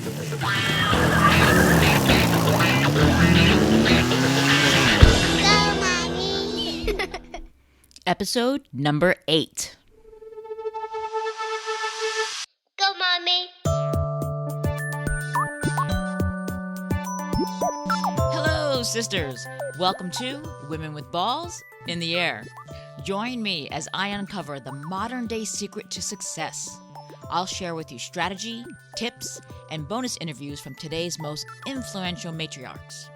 Go, Mommy. Episode number 8. Go, Mommy. Hello, sisters. Welcome to Women with Balls in the Air. Join me as I uncover the modern-day secret to success. I'll share with you strategy, tips, and bonus interviews from today's most influential matriarchs.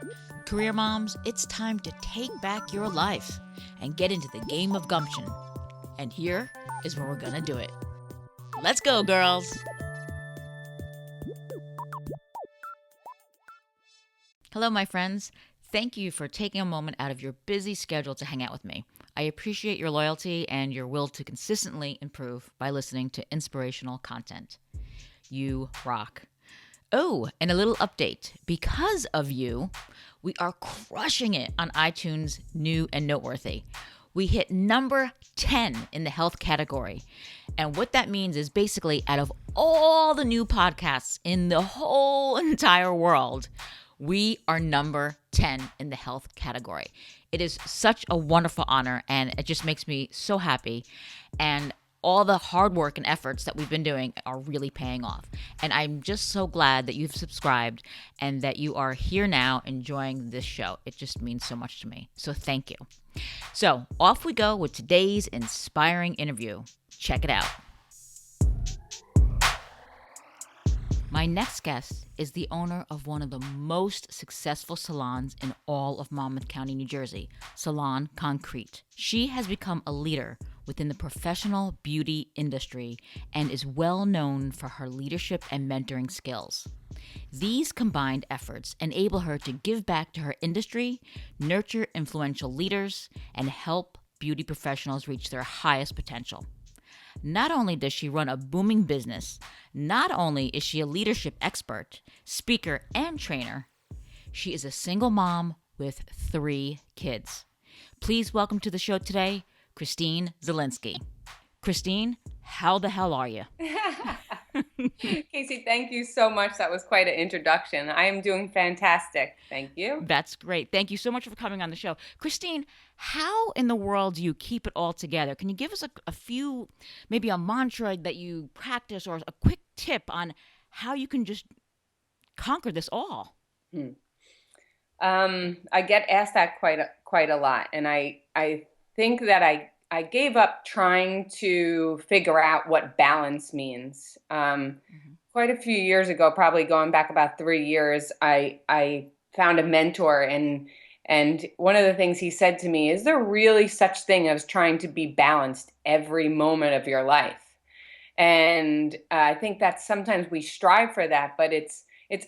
Career moms, it's time to take back your life and get into the game of gumption. And here is where we're gonna do it. Let's go, girls! Hello, my friends. Thank you for taking a moment out of your busy schedule to hang out with me. I appreciate your loyalty and your will to consistently improve by listening to inspirational content. You rock. Oh, and a little update. Because of you, we are crushing it on iTunes New and Noteworthy. We hit number 10 in the health category. And what that means is basically out of all the new podcasts in the whole entire world, we are number 10 in the health category. It is such a wonderful honor, and it just makes me so happy. And all the hard work and efforts that we've been doing are really paying off. And I'm just so glad that you've subscribed and that you are here now enjoying this show. It just means so much to me. So thank you. So off we go with today's inspiring interview. Check it out. My next guest is the owner of one of the most successful salons in all of Monmouth County, New Jersey, SalonConcrete. She has become a leader within the professional beauty industry and is well known for her leadership and mentoring skills. These combined efforts enable her to give back to her industry, nurture influential leaders, and help beauty professionals reach their highest potential. Not only does she run a booming business, not only is she a leadership expert, speaker, and trainer, she is a single mom with 3 kids. Please welcome to the show today, Christine Zilinski. Christine, how the hell are you? Casey, thank you so much. That was quite an introduction. I am doing fantastic. Thank you. That's great. Thank you so much for coming on the show. Christine, how in the world do you keep it all together? Can you give us a few, maybe a mantra that you practice or a quick tip on how you can just conquer this all? I get asked that quite a lot, and I think that I gave up trying to figure out what balance means. Quite a few years ago, probably going back about 3 years, I found a mentor, and one of the things he said to me is, there really such thing as trying to be balanced every moment of your life? And I think that sometimes we strive for that, but it's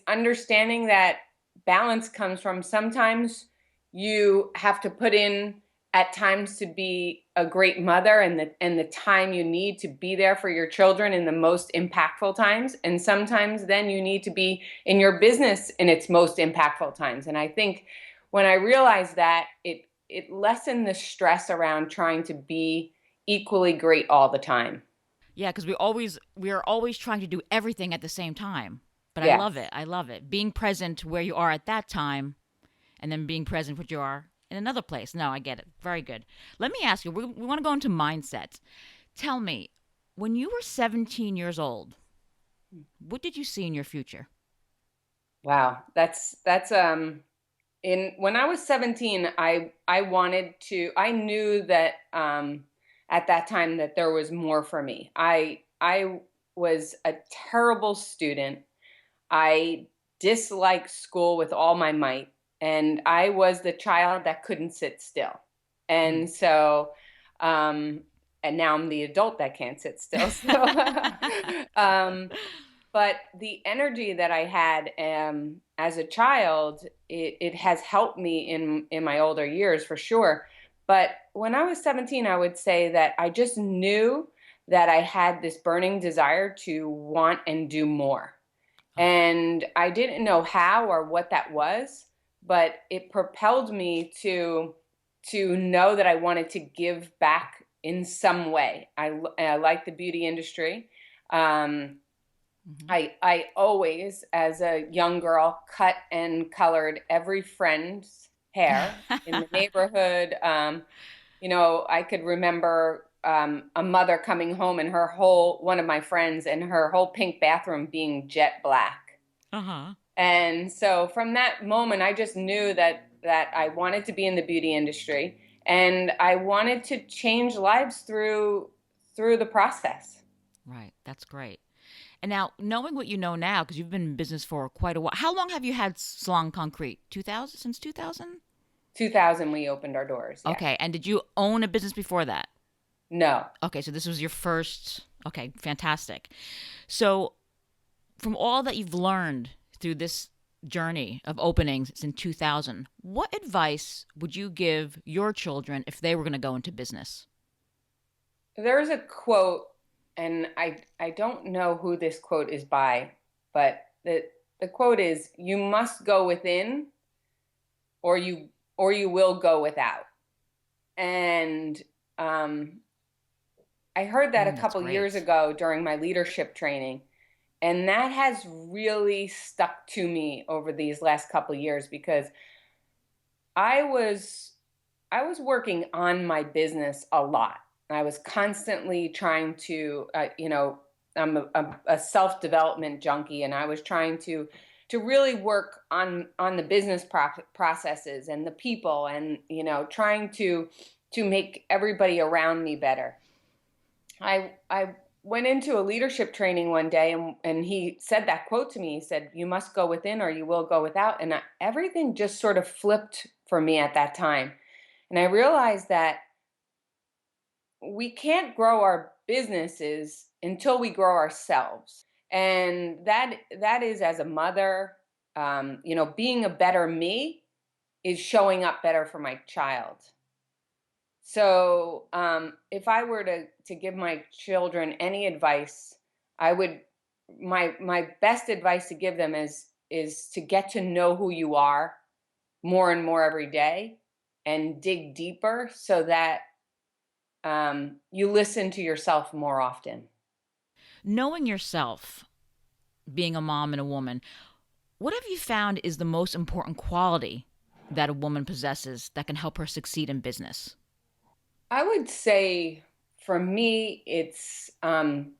understanding that balance comes from sometimes you have to put in at times to be a great mother and the time you need to be there for your children in the most impactful times. And sometimes then you need to be in your business in its most impactful times. And I think when I realized that, it lessened the stress around trying to be equally great all the time. Yeah, because we are always trying to do everything at the same time. But Yes. I love it. I love it. Being present where you are at that time and then being present where you are in another place. No, I get it. Very good. Let me ask you, we want to go into mindset. Tell me, when you were 17 years old, what did you see in your future? Wow, that's when I was 17, I knew that at that time that there was more for me. I was a terrible student. I disliked school with all my might, and I was the child that couldn't sit still. And so, and now I'm the adult that can't sit still. So, but the energy that I had as a child, it has helped me in my older years for sure. But when I was 17, I would say that I just knew that I had this burning desire to want and do more. And I didn't know how or what that was, but it propelled me to know that I wanted to give back in some way. I like the beauty industry. Mm-hmm. I always, as a young girl, cut and colored every friend's hair in the neighborhood. I could remember a mother coming home and one of my friends, and her whole pink bathroom being jet black. Uh-huh. And so from that moment, I just knew that I wanted to be in the beauty industry, and I wanted to change lives through the process. Right. That's great. And now, knowing what you know now, because you've been in business for quite a while, how long have you had Salon Concrete? 2000? Since 2000? 2000, we opened our doors. Yeah. Okay. And did you own a business before that? No. Okay. So this was your first. Okay. Fantastic. So, from all that you've learned through this journey of openings since 2000, what advice would you give your children if they were going to go into business? There's a quote, and I don't know who this quote is by, but the quote is, "You must go within, or you will go without." And I heard that a That's couple years great. ago during my leadership training, and that has really stuck to me over these last couple years, because I was I was working on my business a lot. I was constantly trying to, I'm a self development junkie, and I was trying to really work on the business processes and the people, and trying to make everybody around me better. I went into a leadership training one day, and he said that quote to me. He said, "You must go within, or you will go without." And everything just sort of flipped for me at that time. And I realized that we can't grow our businesses until we grow ourselves. And that is, as a mother, being a better me is showing up better for my child. So if I were to give my children any advice, I would my best advice to give them is to get to know who you are more and more every day, and dig deeper, so that you listen to yourself more often. Knowing yourself, being a mom and a woman, what have you found is the most important quality that a woman possesses that can help her succeed in business? I would say, for me, it's the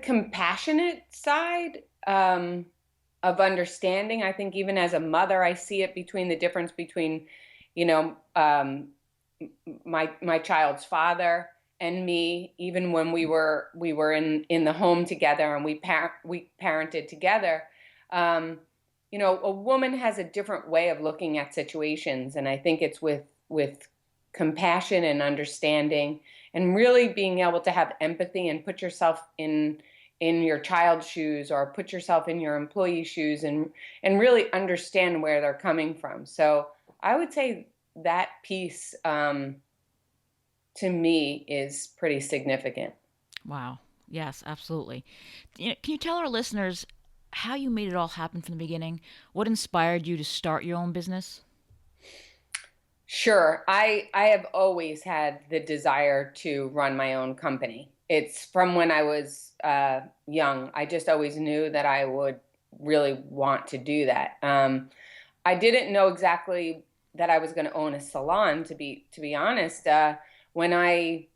compassionate side, of understanding. I think even as a mother, I see it between the difference between, you know, um, my child's father and me. Even when we were in the home together, and we parented together. Um, a woman has a different way of looking at situations, and I think it's with compassion and understanding, and really being able to have empathy and put yourself in your child's shoes, or put yourself in your employee's shoes, and really understand where they're coming from. So I would say that piece, to me, is pretty significant. Wow. Yes, absolutely. Can you tell our listeners how you made it all happen from the beginning? What inspired you to start your own business? Sure. I have always had the desire to run my own company. It's from when I was young. I just always knew that I would really want to do that. I didn't know exactly that I was going to own a salon. To be honest, when I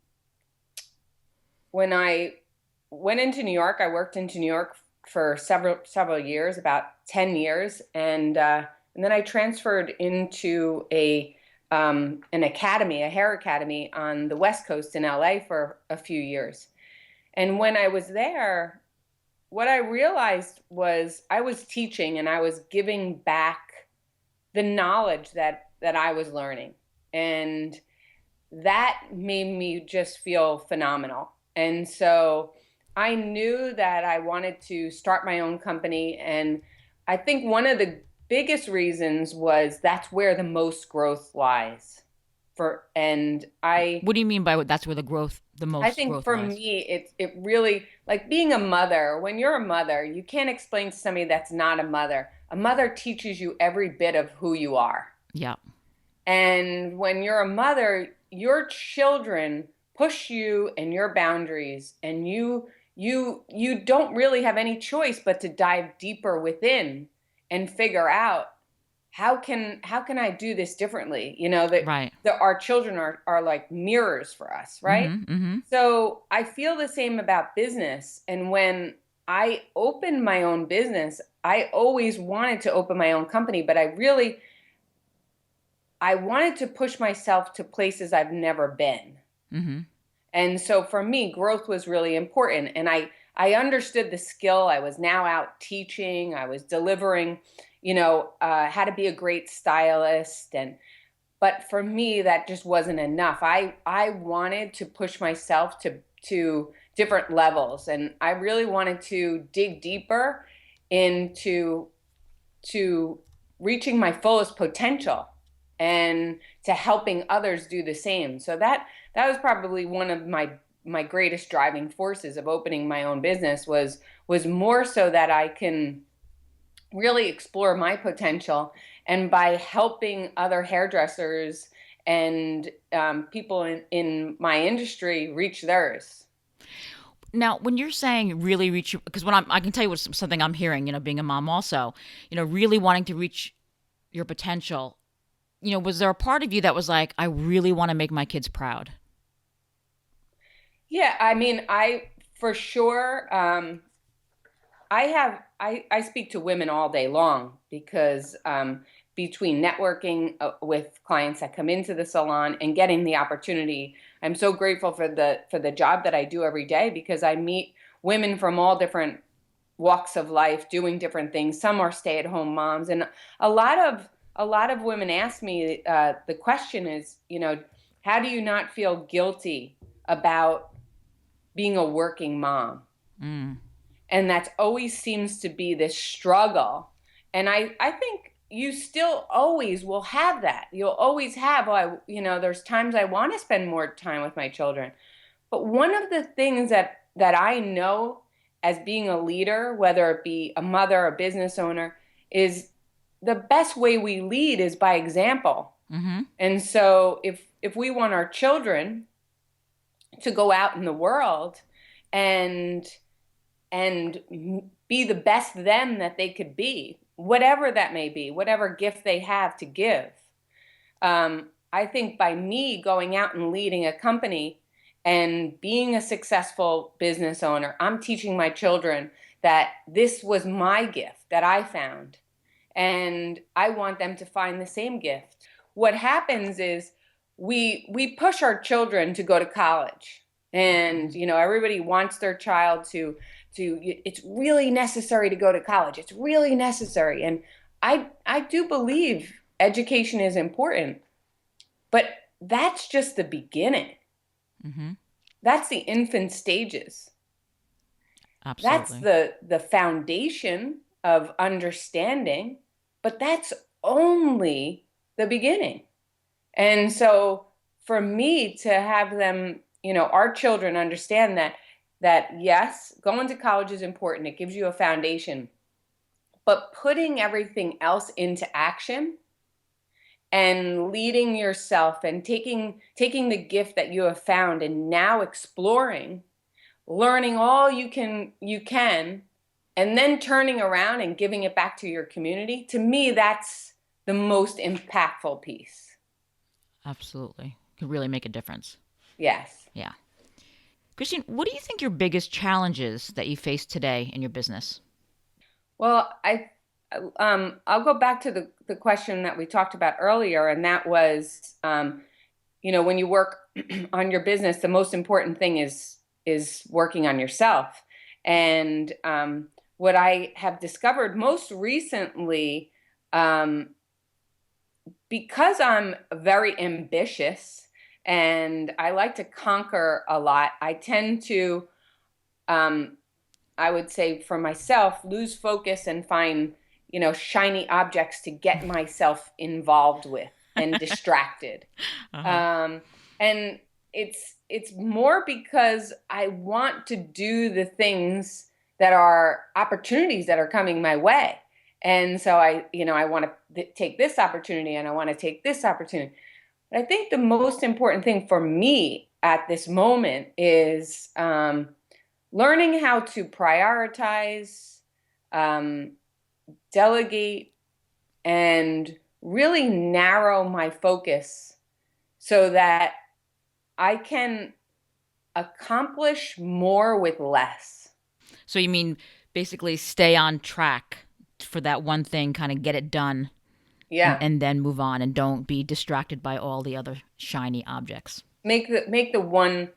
went into New York, I worked into New York for several years, about 10 years, and then I transferred into an academy, a hair academy on the West Coast in LA for a few years. And when I was there, what I realized was I was teaching, and I was giving back the knowledge that I was learning. And that made me just feel phenomenal. And so I knew that I wanted to start my own company. And I think one of the biggest reasons was that's where the most growth lies. For and What do you mean by that's where the I most think growth for lies? me, it really, like being a mother. When you're a mother, you can't explain to somebody that's not a mother. A mother teaches you every bit of who you are. Yeah. And when you're a mother, your children push you and your boundaries, and you don't really have any choice but to dive deeper within and figure out how can I do this differently? Right. That our children are like mirrors for us, right? Mm-hmm. Mm-hmm. So I feel the same about business. And when I opened my own business, I always wanted to open my own company, but I wanted to push myself to places I've never been. Mm-hmm. And so for me, growth was really important. And I understood the skill. I was now out teaching. I was delivering, how to be a great stylist. But for me, that just wasn't enough. I wanted to push myself to different levels. And I really wanted to dig deeper into to reaching my fullest potential and to helping others do the same. So that was probably one of my greatest driving forces of opening my own business was more so that I can really explore my potential, and by helping other hairdressers and people in my industry reach theirs. Now, when you're saying really reach, because I can tell you what's something I'm hearing, being a mom also, really wanting to reach your potential, was there a part of you that was like, I really want to make my kids proud? Yeah, I mean, I for sure. I speak to women all day long because between networking with clients that come into the salon and getting the opportunity, I'm so grateful for the job that I do every day, because I meet women from all different walks of life doing different things. Some are stay-at-home moms, and a lot of women ask me, the question is, how do you not feel guilty about being a working mom? Mm. And that always seems to be this struggle. And I think you still always will have that. You'll always have, there's times I want to spend more time with my children. But one of the things that I know as being a leader, whether it be a mother, a business owner, is the best way we lead is by example. Mm-hmm. And so if we want our children to go out in the world and and be the best them that they could be, whatever that may be, whatever gift they have to give. I think by me going out and leading a company and being a successful business owner, I'm teaching my children that this was my gift that I found. And I want them to find the same gift. What happens is we push our children to go to college. And everybody wants their child to it's really necessary to go to college. It's really necessary. And I do believe education is important, but that's just the beginning. Mm-hmm. That's the infant stages. That's Absolutely. the foundation of understanding, but that's only the beginning. And so for me to have them, our children understand that yes, going to college is important. It gives you a foundation. But putting everything else into action and leading yourself and taking the gift that you have found and now exploring, learning all you can, and then turning around and giving it back to your community, to me, that's the most impactful piece. Absolutely. Can really make a difference. Yes. Yeah. Christine, what do you think your biggest challenges that you face today in your business? Well, I'll go back to the question that we talked about earlier, and that was, when you work on your business, the most important thing is working on yourself. And what I have discovered most recently, because I'm very ambitious and I like to conquer a lot, I tend to, I would say for myself, lose focus and find, shiny objects to get myself involved with and distracted. Uh-huh. And it's more because I want to do the things that are opportunities that are coming my way. And so I want to take this opportunity and I want to take this opportunity. But I think the most important thing for me at this moment is learning how to prioritize, um, delegate, and really narrow my focus so that I can accomplish more with less. So you mean basically stay on track for that one thing, kind of get it done, Yeah. and then move on, and don't be distracted by all the other shiny objects. Make the one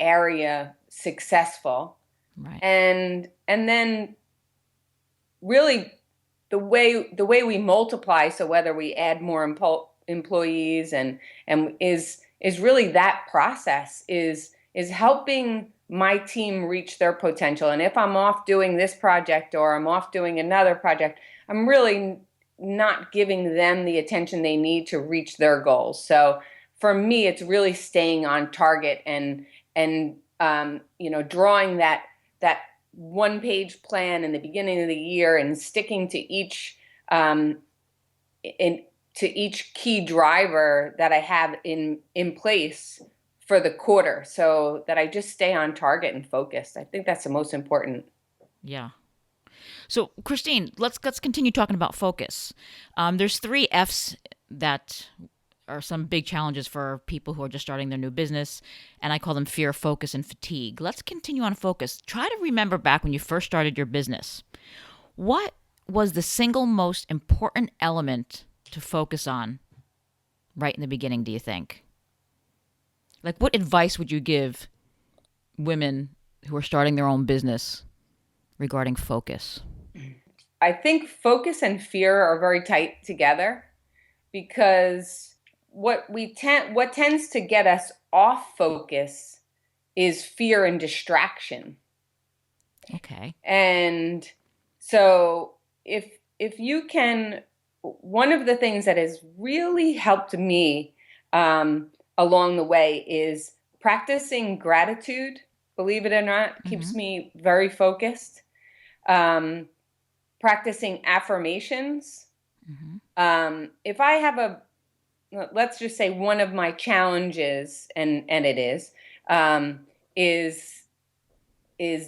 area successful, Right. and then really the way we multiply, so whether we add more employees and is really that process is helping my team reach their potential. And if I'm off doing this project or I'm off doing another project, I'm really not giving them the attention they need to reach their goals. So for me, it's really staying on target and drawing that one page plan in the beginning of the year and sticking to um, each key driver that I have in place for the quarter, so that I just stay on target and focused. I think that's the most important. Yeah. So, Christine, let's continue talking about focus. There's three F's that are some big challenges for people who are just starting their new business, and I call them fear, focus, and fatigue. Let's continue on focus. Try to remember back when you first started your business. What was the single most important element to focus on right in the beginning, do you think? Like, what advice would you give women who are starting their own business regarding focus? I think focus and fear are very tight together, because what tends to get us off focus is fear and distraction. Okay. And so if you can, one of the things that has really helped me along the way is practicing gratitude. Believe it or not, keeps me very focused. Practicing affirmations. If I have let's just say one of my challenges, and it is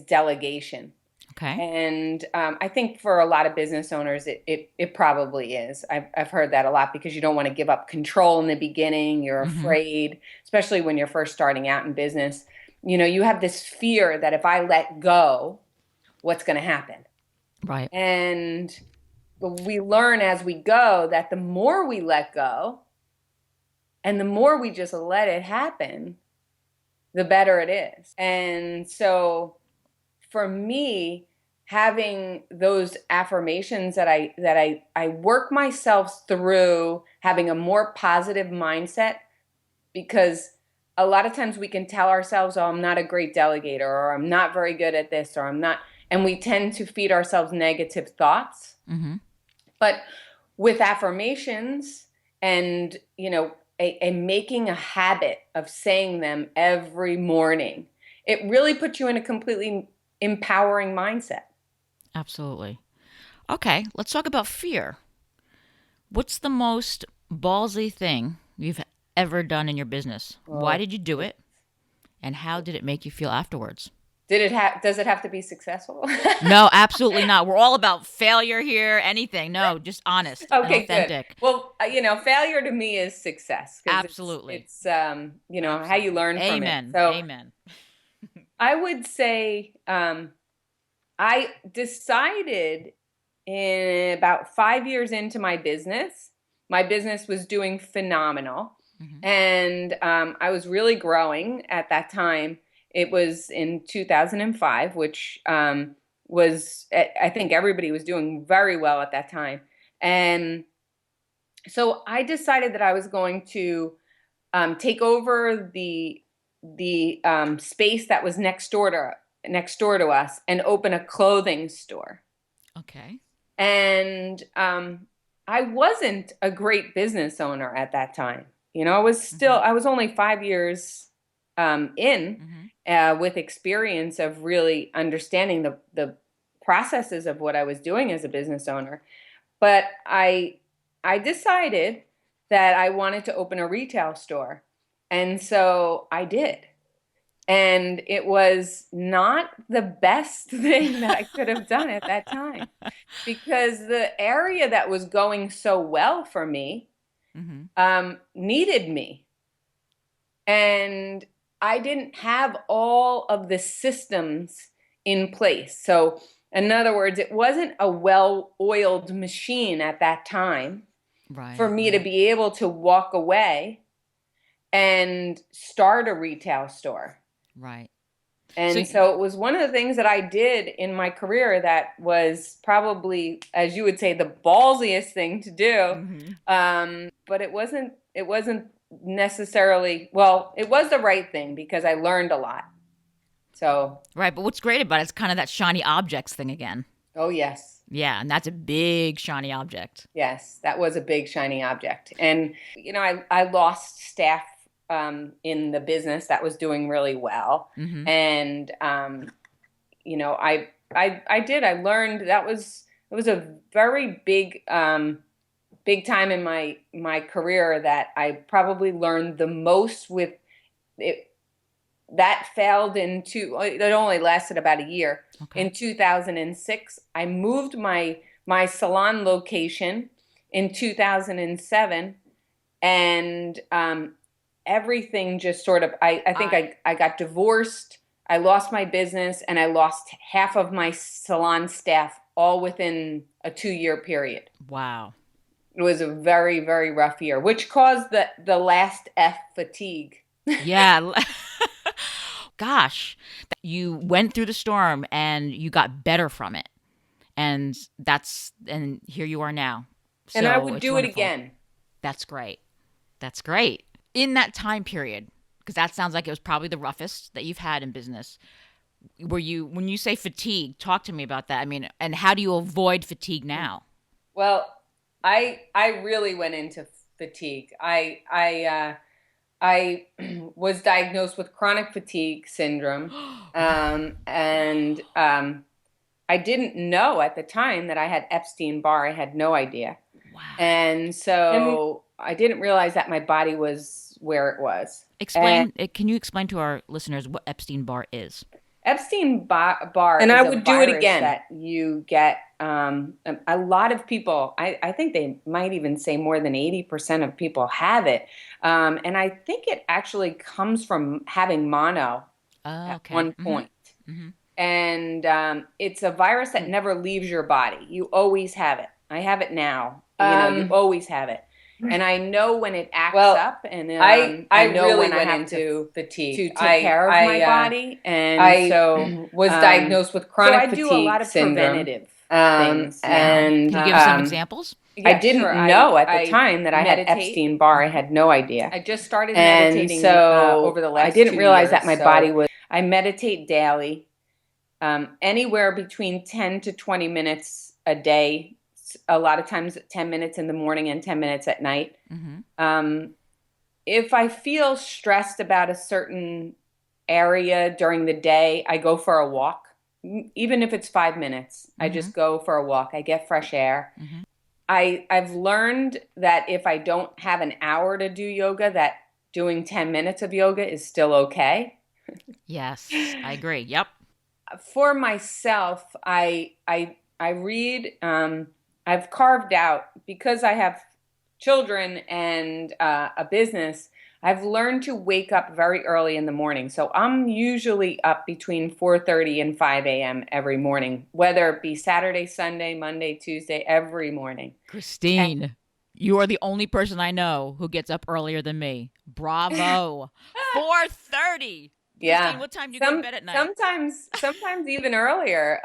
delegation. Okay. And I think for a lot of business owners, it probably is. I've heard that a lot, because you don't want to give up control in the beginning. You're afraid, especially when you're first starting out in business. You have this fear that if I let go, what's going to happen? Right. And we learn as we go that the more we let go and the more we just let it happen, the better it is. And so for me, having those affirmations that I work myself through having a more positive mindset, because a lot of times we can tell ourselves, oh, I'm not a great delegator, or I'm not very good at this, or I'm not, and we tend to feed ourselves negative thoughts. But with affirmations and, making a habit of saying them every morning, it really puts you in a completely empowering mindset. Absolutely. Okay, let's talk about fear. What's the most ballsy thing you've ever done in your business? Why did you do it? And how did it make you feel afterwards? Does it have to be successful? No, absolutely not. We're all about failure here, anything. No, just honest and Okay, good. authentic. Well, failure to me is success, because Absolutely. it's how you learn from it. Amen. So Amen. I would say I decided in about 5 years into my business was doing phenomenal. And I was really growing at that time. It was in 2005, which was, I think everybody was doing very well at that time. And so I decided that I was going to take over the space that was next door to us and open a clothing store. Okay. And I wasn't a great business owner at that time. I was only 5 years in with experience of really understanding the processes of what I was doing as a business owner. But I decided that I wanted to open a retail store. And so I did. And it was not the best thing that I could have done at that time, because the area that was going so well for me needed me. And I didn't have all of the systems in place. So, in other words, it wasn't a well-oiled machine at that time for me to be able to walk away and start a retail store. Right. And so it was one of the things that I did in my career that was probably, as you would say, the ballsiest thing to do. But it wasn't necessarily, well, it was the right thing because I learned a lot. So. Right. But what's great about it is kind of that shiny objects thing again. Oh, yes. Yeah. And that's a big shiny object. Yes, that was a big shiny object. And, I lost staff in the business that was doing really well. And, I learned it was a very big time in my career that I probably learned the most with it. That failed it only lasted about a year. Okay. In 2006, I moved my salon location in 2007, and everything just sort of, I think I got divorced, I lost my business, and I lost half of my salon staff all within a 2-year period. Wow. It was a very, very rough year, which caused the last F, fatigue. Yeah. Gosh, you went through the storm and you got better from it. And here you are now. So and I would do wonderful. It again. That's great. That's great. In that time period, because that sounds like it was probably the roughest that you've had in business. When you say fatigue, talk to me about that. I mean, and how do you avoid fatigue now? Well, I really went into fatigue. I was diagnosed with chronic fatigue syndrome, and I didn't know at the time that I had Epstein-Barr. I had no idea. Wow. And so I didn't realize that my body was where it was. Can you explain to our listeners what Epstein-Barr is? Epstein-Barr And is I a would do it virus again. that you get. A lot of people, I think they might even say more than 80% of people have it. And I think it actually comes from having mono at one point. And it's a virus that never leaves your body. You always have it. I have it now. You always have it. And I know when it acts up, and I know really when I went have into fatigue to take care of my body, and I so was diagnosed with chronic I do a lot of syndrome. preventative things. And can you give us some examples? I didn't know at the time that I had Epstein-Barr. I had no idea. I just started meditating over the last 2 years. I didn't realize that my body was. I meditate daily, anywhere between 10 to 20 minutes a day. A lot of times 10 minutes in the morning and 10 minutes at night. If I feel stressed about a certain area during the day, I go for a walk. Even if it's 5 minutes, I just go for a walk. I get fresh air. I've learned that if I don't have an hour to do yoga, that doing 10 minutes of yoga is still okay. Yes, I agree. Yep. For myself, I read. I've carved out, because I have children and a business, I've learned to wake up very early in the morning. So I'm usually up between 4:30 and 5 a.m. every morning, whether it be Saturday, Sunday, Monday, Tuesday, every morning. Christine, you are the only person I know who gets up earlier than me. Bravo. 4:30. Yeah. Christine, what time do you go to bed at night? Sometimes even earlier.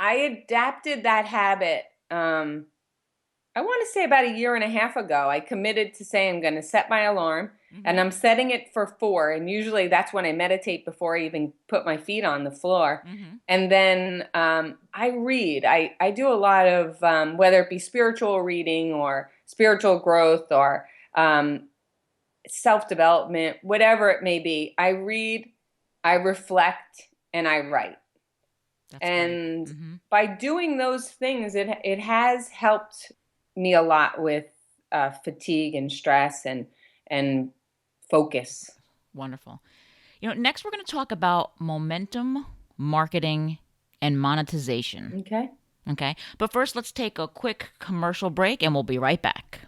I adapted that habit, I want to say about a year and a half ago. I committed to say I'm going to set my alarm, and I'm setting it for 4. And usually that's when I meditate before I even put my feet on the floor. And then I read. I do a lot of, whether it be spiritual reading or spiritual growth or self-development, whatever it may be. I read, I reflect, and I write. And by doing those things, it has helped me a lot with fatigue and stress and focus. Wonderful. Next we're going to talk about momentum, marketing, and monetization. Okay. But first, let's take a quick commercial break and we'll be right back.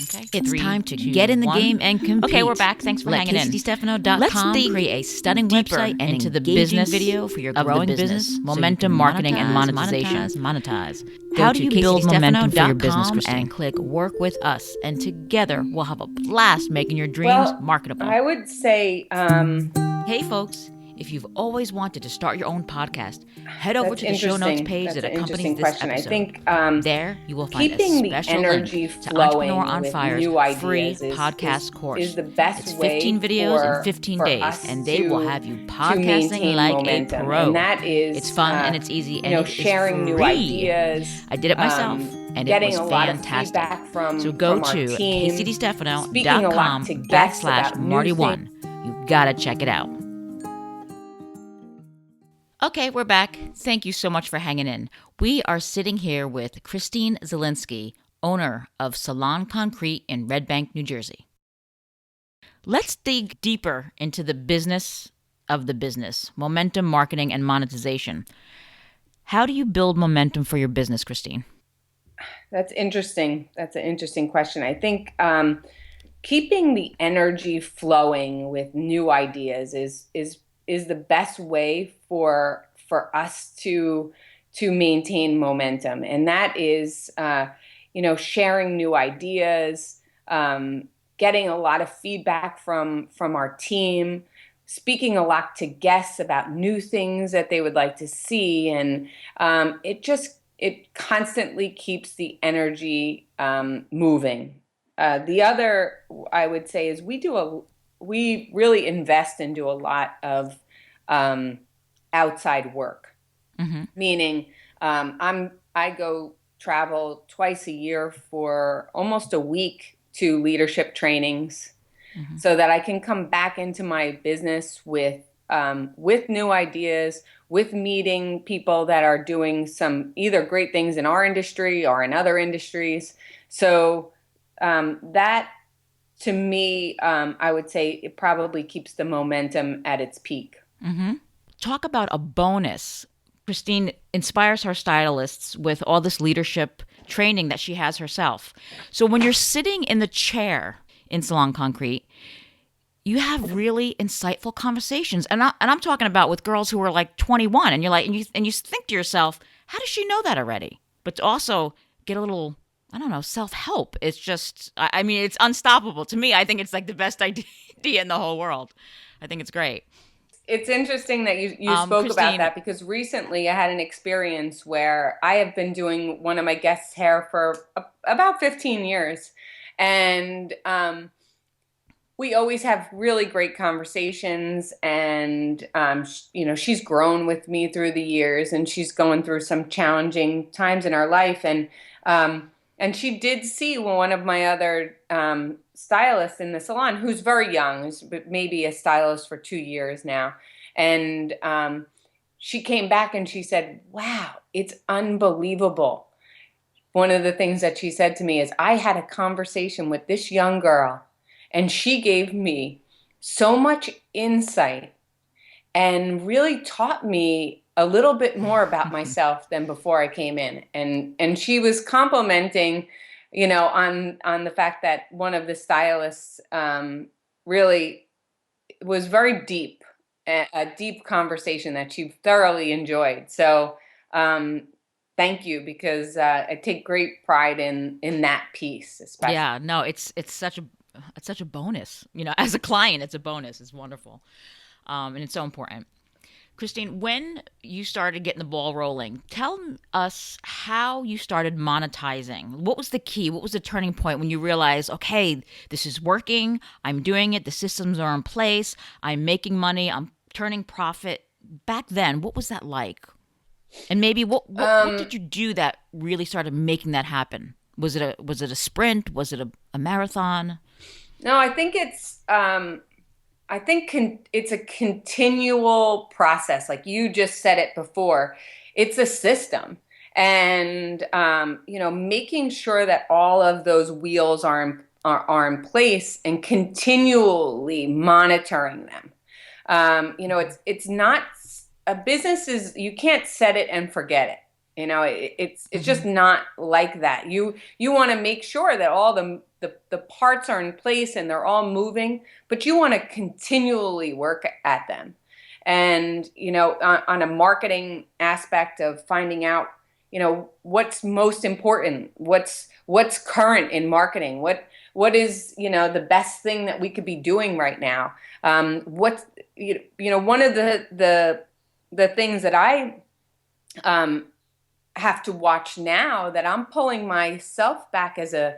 Okay. It's time to get in the game and compete. Okay, we're back. Thanks for hanging in. Let's create a stunning website and into the business video for your growing business. Momentum, marketing, and monetization. Monetize. How do you build momentum for your business, Christine? And click Work with Us, and together we'll have a blast making your dreams marketable. I would say, hey, folks. If you've always wanted to start your own podcast, head over to the show notes page that accompanies this episode. I think there you will find keeping a special the energy link to flowing Entrepreneur on with Fire's new ideas free is podcast course. Is the best it's way 15 videos for, in 15 for days, us and they will have you to podcasting maintain like momentum. a pro. And that is, it's fun and it's easy and it's sharing free. New ideas. I did it myself, and getting it was a lot fantastic. Of feedback from so go from to kcdstefano.com/Marty1. You gotta check it out. Okay, we're back. Thank you so much for hanging in. We are sitting here with Christine Zilinski, owner of SalonConcrete in Red Bank, New Jersey. Let's dig deeper into the business of the business, momentum, marketing, and monetization. How do you build momentum for your business, Christine? That's interesting. That's an interesting question. I think keeping the energy flowing with new ideas is the best way for us to maintain momentum, and that is sharing new ideas, getting a lot of feedback from our team, speaking a lot to guests about new things that they would like to see, and it constantly keeps the energy moving. The other I would say is we really invest and do a lot of outside work, meaning I go travel twice a year for almost a week to leadership trainings, so that I can come back into my business with new ideas, with meeting people that are doing some either great things in our industry or in other industries. So that, to me, I would say it probably keeps the momentum at its peak. Talk about a bonus. Christine inspires her stylists with all this leadership training that she has herself. So when you're sitting in the chair in SalonConcrete, you have really insightful conversations. And I'm talking about with girls who are like 21, and you're like, and you think to yourself, how does she know that already? But to also get a little, I don't know, self-help. It's just, I mean, it's unstoppable. To me, I think it's like the best idea in the whole world. I think it's great. It's interesting that you spoke Christine, about that, because recently I had an experience where I have been doing one of my guests' hair for about 15 years. And we always have really great conversations. And, she's grown with me through the years, and she's going through some challenging times in her life. And she did see one of my other stylists in the salon, who's very young, who's maybe a stylist for 2 years now. And she came back and she said, wow, it's unbelievable. One of the things that she said to me is, I had a conversation with this young girl, and she gave me so much insight and really taught me a little bit more about myself than before I came in. And she was complimenting, on the fact that one of the stylists really was very deep, a deep conversation that she thoroughly enjoyed. So thank you, because I take great pride in that piece, especially. Yeah, no, it's such a bonus. As a client, it's a bonus. It's wonderful, and it's so important. Christine, when you started getting the ball rolling, tell us how you started monetizing. What was the key? What was the turning point when you realized, okay, this is working, I'm doing it, the systems are in place, I'm making money, I'm turning profit? Back then, what was that like? And maybe what did you do that really started making that happen? Was it a sprint? Was it a marathon? No, I think it's it's a continual process. Like you just said it before, it's a system. And, making sure that all of those wheels are are in place and continually monitoring them. It's not a business is you can't set it and forget it. It's just not like that. You want to make sure that all the parts are in place and they're all moving, but you want to continually work at them. And on a marketing aspect of finding out what's most important, what's current in marketing, what is the best thing that we could be doing right now. What's one of the things that I have to watch now, that I'm pulling myself back as a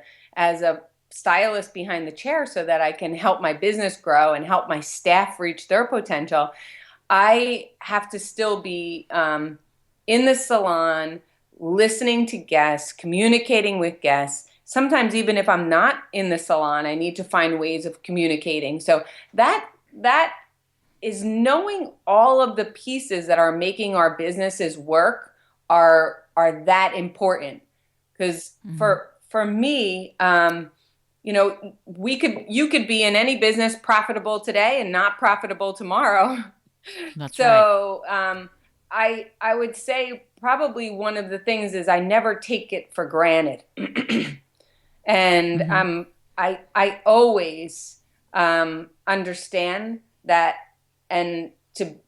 stylist behind the chair so that I can help my business grow and help my staff reach their potential. I have to still be in the salon, listening to guests, communicating with guests. Sometimes even if I'm not in the salon, I need to find ways of communicating. So that is knowing all of the pieces that are making our businesses work are that important. Because for me, you could be in any business profitable today and not profitable tomorrow. That's so right. I would say probably one of the things is I never take it for granted. And I always understand that, and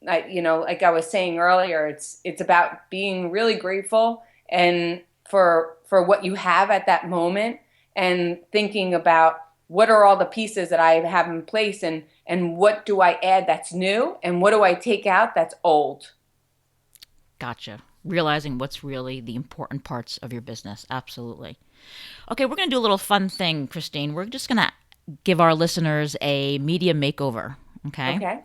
like I was saying earlier, it's about being really grateful and for what you have at that moment, and thinking about what are all the pieces that I have in place, and what do I add that's new, and what do I take out that's old. Gotcha. Realizing what's really the important parts of your business. Absolutely. Okay, we're going to do a little fun thing, Christine. We're just going to give our listeners a media makeover. Okay?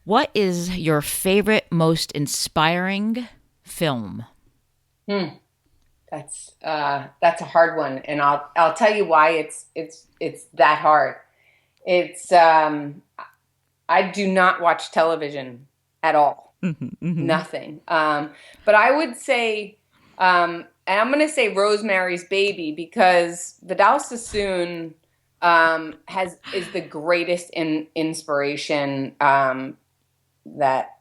What is your favorite, most inspiring film? That's a hard one, and I'll tell you why it's that hard. It's I do not watch television at all. Nothing. But I would say, and I'm going to say Rosemary's Baby, because Vidal Sassoon is the greatest inspiration that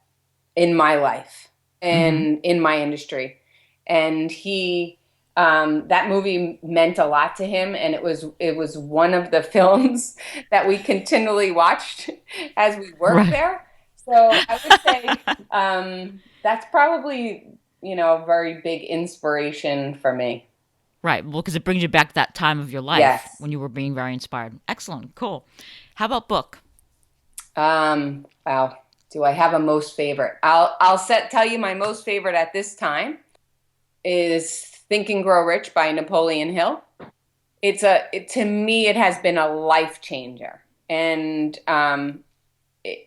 in my life and in my industry. And he that movie meant a lot to him, and it was one of the films that we continually watched as we worked there. So I would say that's probably a very big inspiration for me. Right. Well, because it brings you back to that time of your life when you were being very inspired. Excellent. Cool. How about book? Wow. Do I have a most favorite? I'll tell you my most favorite at this time is Think and Grow Rich by Napoleon Hill. To me, it has been a life changer. And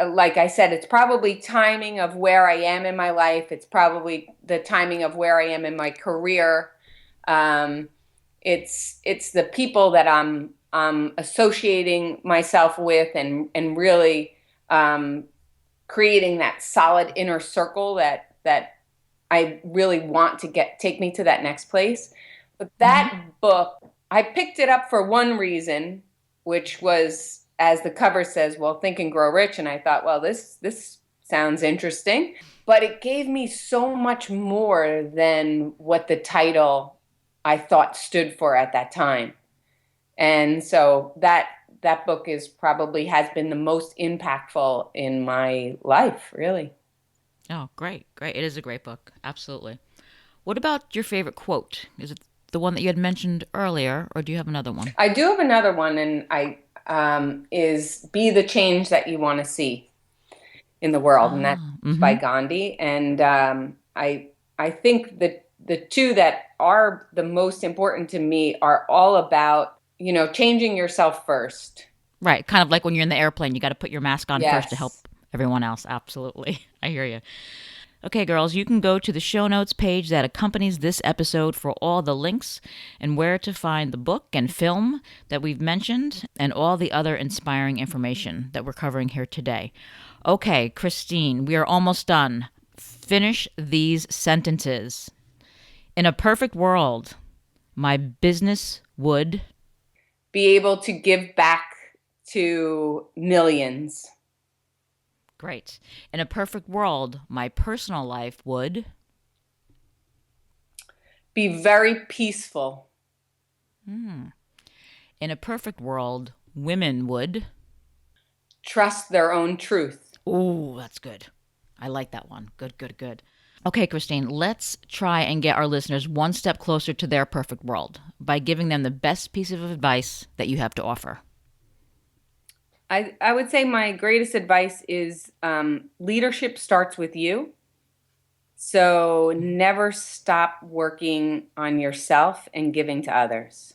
like I said, it's probably timing of where I am in my life. It's probably the timing of where I am in my career. It's the people that I'm associating myself with, and really creating that solid inner circle that I really want to take me to that next place. But that book, I picked it up for one reason, which was, as the cover says, well, Think and Grow Rich. And I thought, well, this sounds interesting. But it gave me so much more than what the title I thought stood for at that time. And so that book has been the most impactful in my life, really. Oh, great. Great. It is a great book. Absolutely. What about your favorite quote? Is it the one that you had mentioned earlier, or do you have another one? I do have another one, and is be the change that you want to see in the world. And that's by Gandhi. And I think that the two that are the most important to me are all about, changing yourself first. Right. Kind of like when you're in the airplane, you got to put your mask on first to help everyone else. Absolutely. I hear you. Okay, girls, you can go to the show notes page that accompanies this episode for all the links and where to find the book and film that we've mentioned, and all the other inspiring information that we're covering here today. Okay, Christine, we are almost done. Finish these sentences. In a perfect world, my business would... be able to give back to millions. Great. In a perfect world, my personal life would be very peaceful. In a perfect world, women would trust their own truth. Oh, that's good. I like that one. Good, good, good. Okay, Christine, let's try and get our listeners one step closer to their perfect world by giving them the best piece of advice that you have to offer. I would say my greatest advice is leadership starts with you. So never stop working on yourself and giving to others.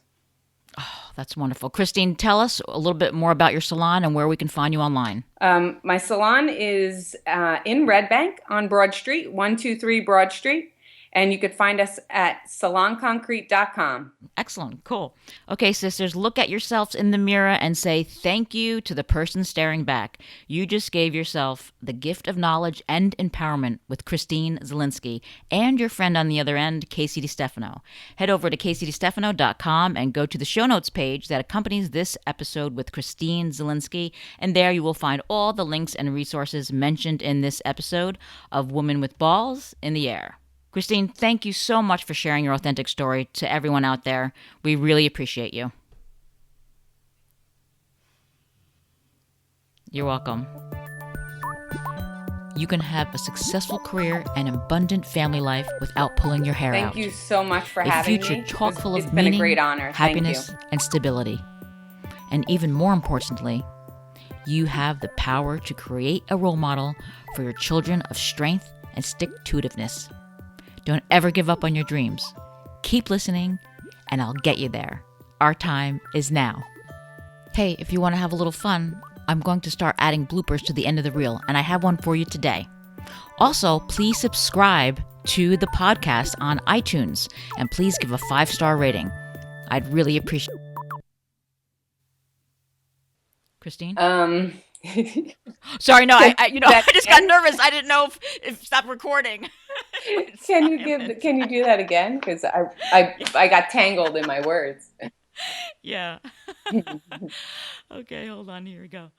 Oh, that's wonderful. Christine, tell us a little bit more about your salon and where we can find you online. My salon is in Red Bank on Broad Street, 123 Broad Street. And you could find us at SalonConcrete.com. Excellent. Cool. Okay, sisters, look at yourselves in the mirror and say thank you to the person staring back. You just gave yourself the gift of knowledge and empowerment with Christine Zilinski and your friend on the other end, Casey DiStefano. Head over to CaseyDiStefano.com and go to the show notes page that accompanies this episode with Christine Zilinski, and there you will find all the links and resources mentioned in this episode of Women with Balls in the Air. Christine, thank you so much for sharing your authentic story to everyone out there. We really appreciate you. You're welcome. You can have a successful career and abundant family life without pulling your hair out. Thank you so much for having me. A future chock full of it's been meaning, a great honor. happiness, and stability. And even more importantly, you have the power to create a role model for your children of strength and stick-to-itiveness. Don't ever give up on your dreams. Keep listening, and I'll get you there. Our time is now. Hey, if you want to have a little fun, I'm going to start adding bloopers to the end of the reel, and I have one for you today. Also, please subscribe to the podcast on iTunes, and please give a 5-star rating. I'd really appreciate it. Christine? Sorry, no, I just got nervous. I didn't know if stop recording. Can you do that again? Because I got tangled in my words. Yeah. Okay, hold on. Here we go.